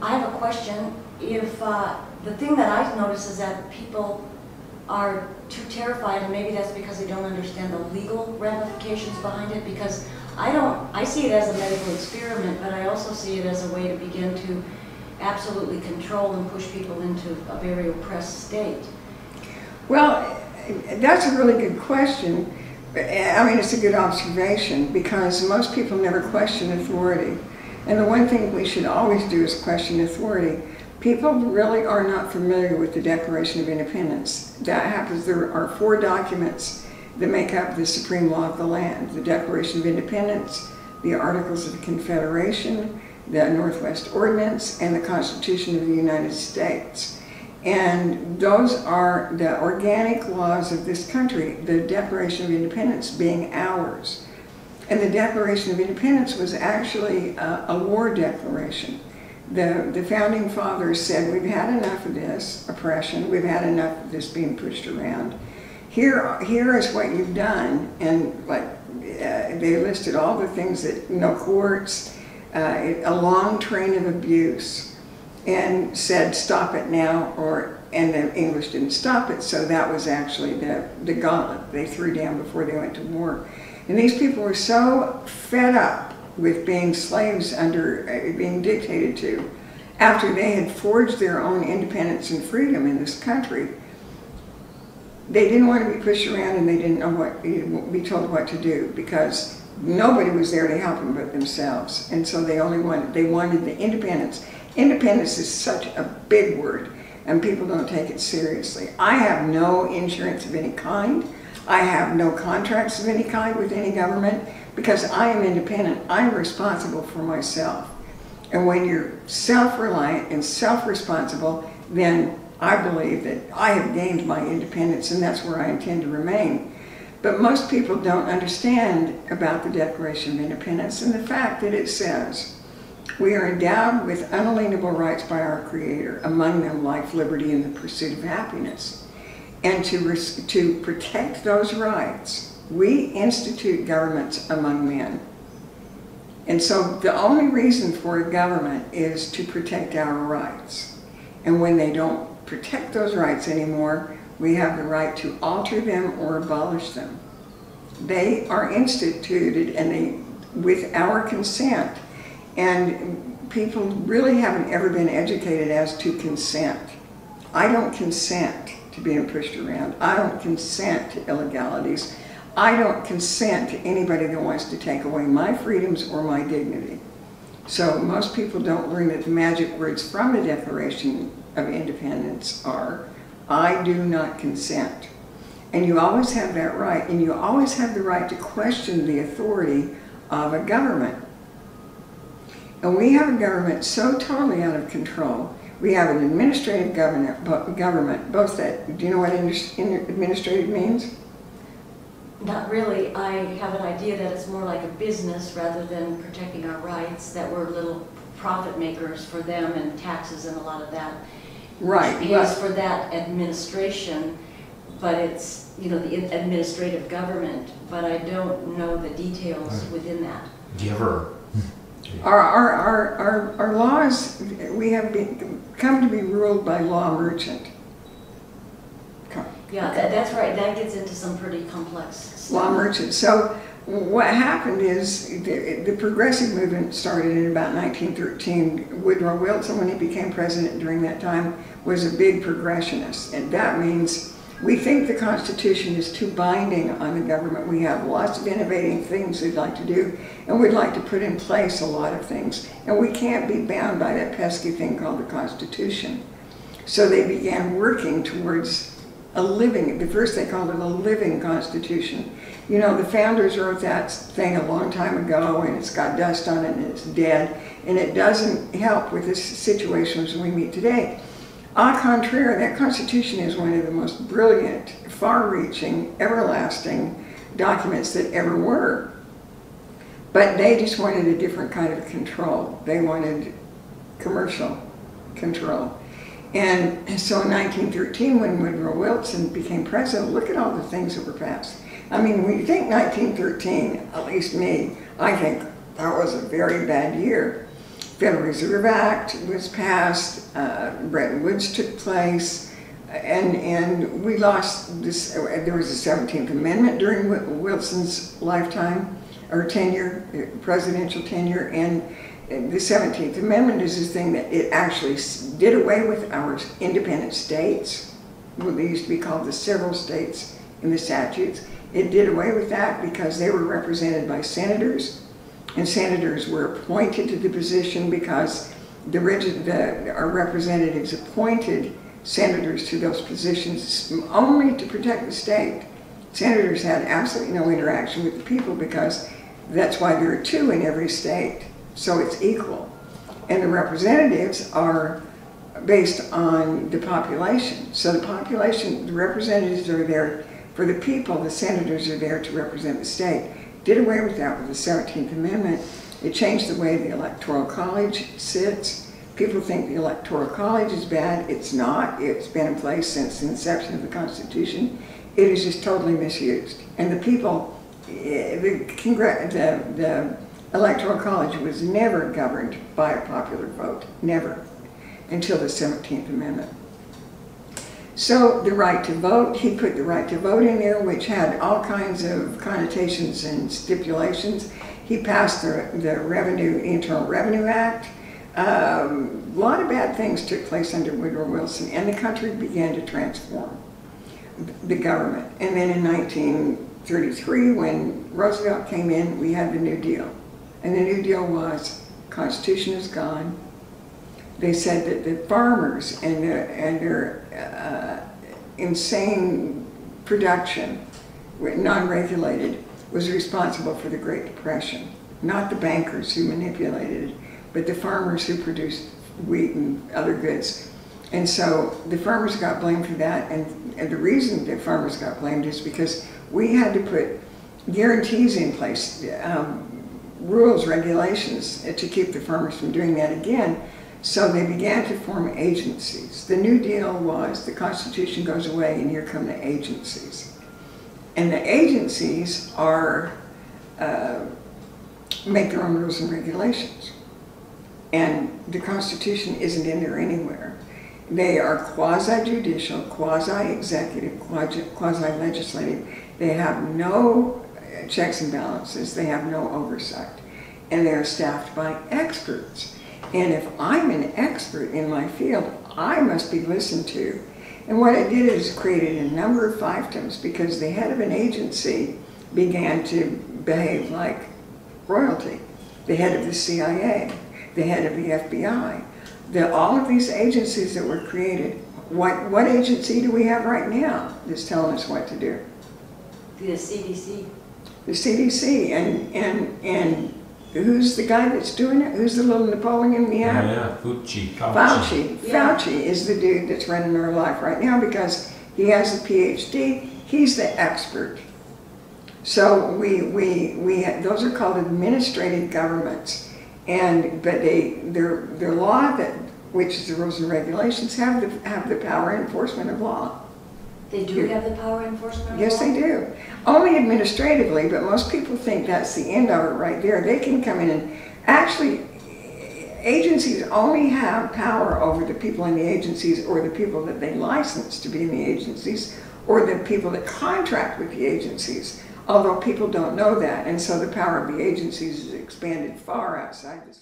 I have a question. If the thing that I've noticed is that people are too terrified, and maybe that's because they don't understand the legal ramifications behind it, because I see it as a medical experiment, but I also see it as a way to begin to absolutely control and push people into a very oppressed state. Well, that's a really good question. I mean, it's a good observation, because most people never question authority. And the one thing we should always do is question authority. People really are not familiar with the Declaration of Independence. That happens, there are 4 documents that make up the supreme law of the land: the Declaration of Independence, the Articles of Confederation, the Northwest Ordinance, and the Constitution of the United States. And those are the organic laws of this country, the Declaration of Independence being ours. And the Declaration of Independence was actually a war declaration. The founding fathers said, we've had enough of this oppression, we've had enough of this being pushed around. Here is what you've done, and they listed all the things that, no courts, a long train of abuse, and said, stop it now, and the English didn't stop it, so that was actually the gauntlet they threw down before they went to war. And these people were so fed up with being slaves under, being dictated to, after they had forged their own independence and freedom in this country. They didn't want to be pushed around, and they didn't know be told what to do, because nobody was there to help them but themselves. And so they wanted the independence. Independence is such a big word, and people don't take it seriously. I have no insurance of any kind. I have no contracts of any kind with any government, because I am independent. I'm responsible for myself. And when you're self-reliant and self-responsible, then I believe that I have gained my independence, and that's where I intend to remain. But most people don't understand about the Declaration of Independence and the fact that it says, we are endowed with unalienable rights by our Creator, among them life, liberty, and the pursuit of happiness. And to protect those rights, we institute governments among men. And so the only reason for a government is to protect our rights. And when they don't protect those rights anymore, we have the right to alter them or abolish them. They are instituted, and with our consent. And people really haven't ever been educated as to consent. I don't consent to being pushed around. I don't consent to illegalities. I don't consent to anybody that wants to take away my freedoms or my dignity. So most people don't learn that the magic words from the Declaration of Independence are, I do not consent. And you always have that right, and you always have the right to question the authority of a government. And we have a government so totally out of control. We have an administrative government, both that, do you know what administrative means? Not really. I have an idea that it's more like a business rather than protecting our rights, that we're little profit makers for them, and taxes and a lot of that. Right. Which is for that administration, but it's, you know, the administrative government, but I don't know the details within that. Do you ever... Our laws, we have come to be ruled by law merchant. Yeah, that's right. That gets into some pretty complex stuff. Law merchant. So what happened is the progressive movement started in about 1913. Woodrow Wilson, when he became president during that time, was a big progressionist. And that means we think the Constitution is too binding on the government. We have lots of innovating things we'd like to do, and we'd like to put in place a lot of things. And we can't be bound by that pesky thing called the Constitution. So they began working towards a living, the first they called it a living Constitution. You know, the founders wrote that thing a long time ago, and it's got dust on it, and it's dead, and it doesn't help with the situations we meet today. Au contraire, that Constitution is one of the most brilliant, far-reaching, everlasting documents that ever were. But they just wanted a different kind of control. They wanted commercial control. And so in 1913, when Woodrow Wilson became president, look at all the things that were passed. I mean, when you think 1913, at least me, I think that was a very bad year. Federal Reserve Act was passed, Bretton Woods took place, and we lost this. There was a 17th Amendment during Wilson's lifetime, or tenure, presidential tenure, and the 17th Amendment is this thing that it actually did away with our independent states. Well, they used to be called the several states in the statutes. It did away with that because they were represented by senators, and senators were appointed to the position because our representatives appointed senators to those positions only to protect the state. Senators had absolutely no interaction with the people because that's why there are 2 in every state, so it's equal. And the representatives are based on the population. So the population, the representatives are there for the people, the senators are there to represent the state. Did away with that with the 17th Amendment. It changed the way the Electoral College sits. People think the Electoral College is bad. It's not. It's been in place since the inception of the Constitution. It is just totally misused. And the people, the Electoral College was never governed by a popular vote, never, until the 17th Amendment. So the right to vote, he put the right to vote in there, which had all kinds of connotations and stipulations. He passed the Internal Revenue Act. A lot of bad things took place under Woodrow Wilson, and the country began to transform the government. And then in 1933, when Roosevelt came in, we had the New Deal. And the New Deal was, Constitution is gone. They said that the farmers and their insane production, non-regulated, was responsible for the Great Depression. Not the bankers who manipulated it, but the farmers who produced wheat and other goods. And so the farmers got blamed for that, and the reason that farmers got blamed is because we had to put guarantees in place, rules, regulations to keep the farmers from doing that again. So they began to form agencies. The New Deal was the Constitution goes away and here come the agencies. And the agencies are, make their own rules and regulations. And the Constitution isn't in there anywhere. They are quasi-judicial, quasi-executive, quasi-legislative. They have no checks and balances. They have no oversight. And they're staffed by experts. And if I'm an expert in my field, I must be listened to. And what I did is created a number of fiefdoms because the head of an agency began to behave like royalty. The head of the CIA, the head of the FBI, all of these agencies that were created. What agency do we have right now that's telling us what to do? The CDC. The CDC, and who's the guy that's doing it? Who's the little Napoleon in the app? Yeah, Fauci. Yeah. Fauci is the dude that's running our life right now because he has a Ph.D. He's the expert. So those are called administrative governments, but their law which is the rules and regulations have the power of enforcement of law. They do have the power of enforcement of law? Yes, they do. Only administratively, but most people think that's the end of it right there. They can come in and actually, agencies only have power over the people in the agencies or the people that they license to be in the agencies or the people that contract with the agencies, although people don't know that. And so the power of the agencies is expanded far outside the